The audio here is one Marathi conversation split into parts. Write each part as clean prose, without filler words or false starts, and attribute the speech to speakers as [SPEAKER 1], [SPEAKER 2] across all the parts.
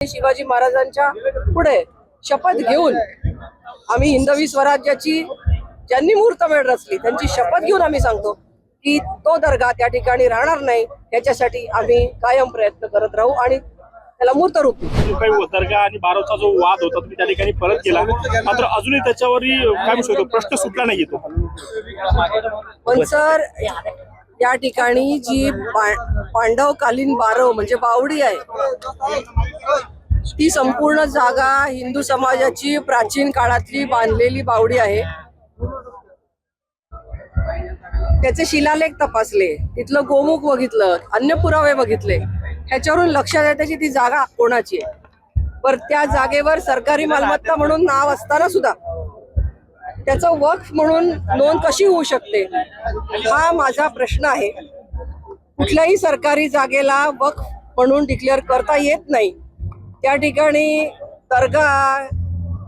[SPEAKER 1] शिवाजी महाराजांच्या पुढे शपथ घेऊन आम्ही हिंदवी स्वराज्याची ज्यांनी मुहूर्तमेढ रचली त्यांची शपथ घेऊन आम्ही सांगतो की तो दर्गा त्या ठिकाणी राहणार नाही, याच्यासाठी आम्ही कायम प्रयत्न करत राहू आणि त्याला मूर्त रूप देऊ.
[SPEAKER 2] काही दर्गा आणि बारोचा जो वाद होता तुम्ही त्या ठिकाणी परत केला, मात्र अजूनही त्याच्यावरही काय म्हणू शकतो प्रश्न सुटला नाही येतो.
[SPEAKER 1] पण सर, या ठिकाणी जी पांडवकालीन बारव म्हणजे बावडी आहे, ती संपूर्ण जागा हिंदू समाजाची प्राचीन काळातली बांधलेली बावडी आहे. त्याचे शिलालेख तपासले, तिथलं गोमुख बघितलं, अन्य पुरावे बघितले, ह्याच्यावरून लक्षात येते की ती जागा कोणाची आहे. पर त्या जागेवर सरकारी मालमत्ता म्हणून नाव असताना सुद्धा त्याचं वक्फ म्हणून नोंद कशी होऊ शकते, हा माझा प्रश्न आहे. कुठल्याही सरकारी जागेला वक्फ म्हणून डिक्लेअर करता येत नाही. त्या ठिकाणी दर्गा,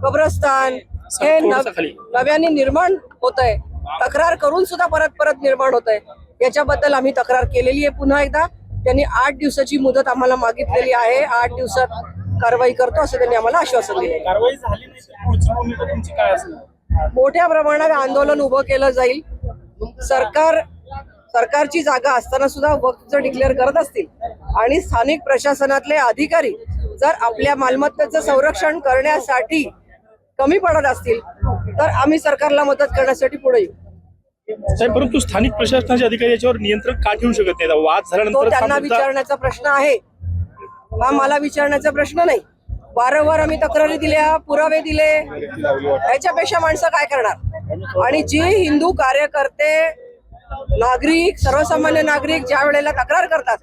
[SPEAKER 1] कब्रस्तान हे नव्याने निर्माण होत आहे. तक्रार करून सुद्धा परत परत निर्माण होत आहे. याच्याबद्दल आम्ही तक्रार केलेली आहे. पुन्हा एकदा त्यांनी 8 दिवसाची मुदत आम्हाला मागितलेली आहे. 8 दिवसात कारवाई करतो असं त्यांनी आम्हाला आश्वासन दिले.
[SPEAKER 2] कारवाई झाली नाही तर पुढची भूमिका तुमची काय असेल?
[SPEAKER 1] मोठ्या प्रमाणात आंदोलन उभं केलं जाईल. सरकारची जागा असताना सुद्धा वक्फ जर डिक्लेअर करत असतील आणि स्थानिक प्रशासनातले अधिकारी जर आपल्या मालमत्तेचं संरक्षण करण्यासाठी कमी पडत असतील तर आम्ही सरकारला मदत करण्यासाठी पुढे येऊ.
[SPEAKER 2] साहेब, परंतु स्थानिक प्रशासनाचे अधिकारी याच्यावर नियंत्रण का ठेवू शकत नाही? वाद झाल्यानंतर
[SPEAKER 1] त्यांना विचारण्याचा प्रश्न आहे, हा मला विचारण्याचा प्रश्न नाही. वारंवार आम्ही तक्रारी दिल्या, पुरावे दिले, याच्यापेक्षा माणसं काय करणार? आणि जे हिंदू कार्यकर्ते, नागरिक, सर्वसामान्य नागरिक ज्या वेळेला तक्रार करतात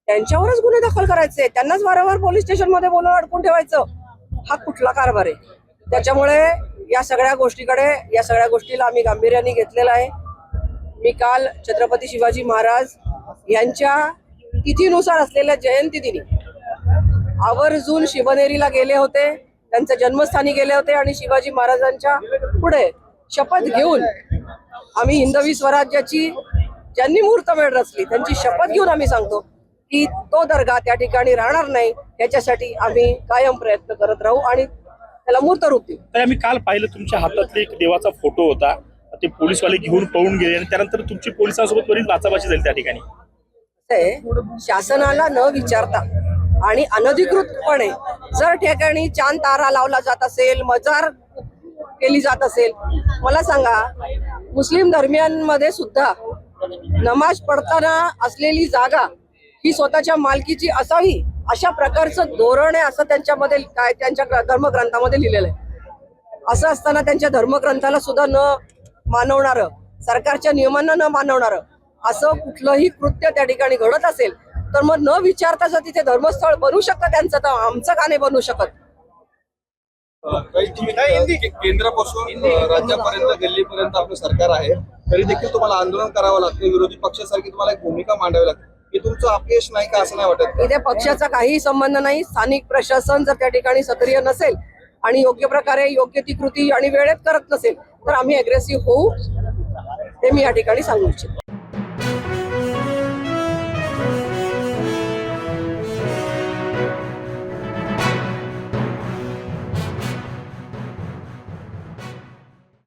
[SPEAKER 1] त्यांच्यावरच गुन्हे दाखल करायचे, त्यांनाच वारंवार पोलीस स्टेशन मध्ये बोलून अडकून ठेवायचं, हा कुठला कारभार आहे? त्याच्यामुळे या सगळ्या गोष्टीला आम्ही गांभीर्याने घेतलेला आहे. मी काल छत्रपती शिवाजी महाराज यांच्या तिथीनुसार असलेल्या जयंती दिनी आवर्जून शिवनेरीला गेले होते, त्यांच्या जन्मस्थानी गेले होते आणि शिवाजी महाराजांच्या पुढे शपथ घेऊन आम्ही हिंदवी स्वराज्याची ज्यांनी मुहूर्तमेढ रचली त्यांची शपथ घेऊन आम्ही सांगतो की तो दर्गा त्या ठिकाणी राहणार नाही, याच्यासाठी आम्ही कायम प्रयत्न करत राहू आणि त्याला मूर्त रूप देऊ.
[SPEAKER 2] तर आम्ही काल पाहिलं तुमच्या हातातले एक देवाचा फोटो होता, ते पोलीसवाले घेऊन पळून गेले आणि त्यानंतर तुमची पोलिसांसोबत बरीच बाचाबाची झाली त्या ठिकाणी.
[SPEAKER 1] शासनाला न विचारता आणि अनधिकृतपणे जर ठिकाणी चांद तारा लावला जात असेल, मजार केली जात असेल, मला सांगा, मुस्लिम धर्मियांमध्ये सुद्धा नमाज पडताना असलेली जागा ही स्वतःच्या मालकीची असावी अशा प्रकारचं धोरण आहे असं त्यांच्यामध्ये त्यांच्या धर्मग्रंथामध्ये लिहिलेलं आहे. असं असताना त्यांच्या धर्मग्रंथाला सुद्धा न मानवणारं, सरकारच्या नियमांना न मानवणारं असं कुठलंही कृत्य त्या ठिकाणी घडत असेल तर मग न विचारता जर तिथे धर्मस्थळ बनू शकतं त्यांचं, तर आमचं का नाही बनू शकत?
[SPEAKER 3] केंद्रापासून राज्यापर्यंत, दिल्लीपर्यंत आपलं सरकार आहे, तरी देखील तुम्हाला आंदोलन करावं लागतं, विरोधी पक्षासारखी तुम्हाला एक भूमिका मांडावी लागते. हे तुमचं अपयश नाही का असं नाही वाटत?
[SPEAKER 1] इथे पक्षाचा काही संबंध नाही. स्थानिक प्रशासन जर त्या ठिकाणी सक्रिय नसेल आणि योग्य प्रकारे योग्य ती कृती आणि वेळेत करत नसेल तर आम्ही अग्रेसिव्ह होऊ, हे मी या ठिकाणी सांगू इच्छितो.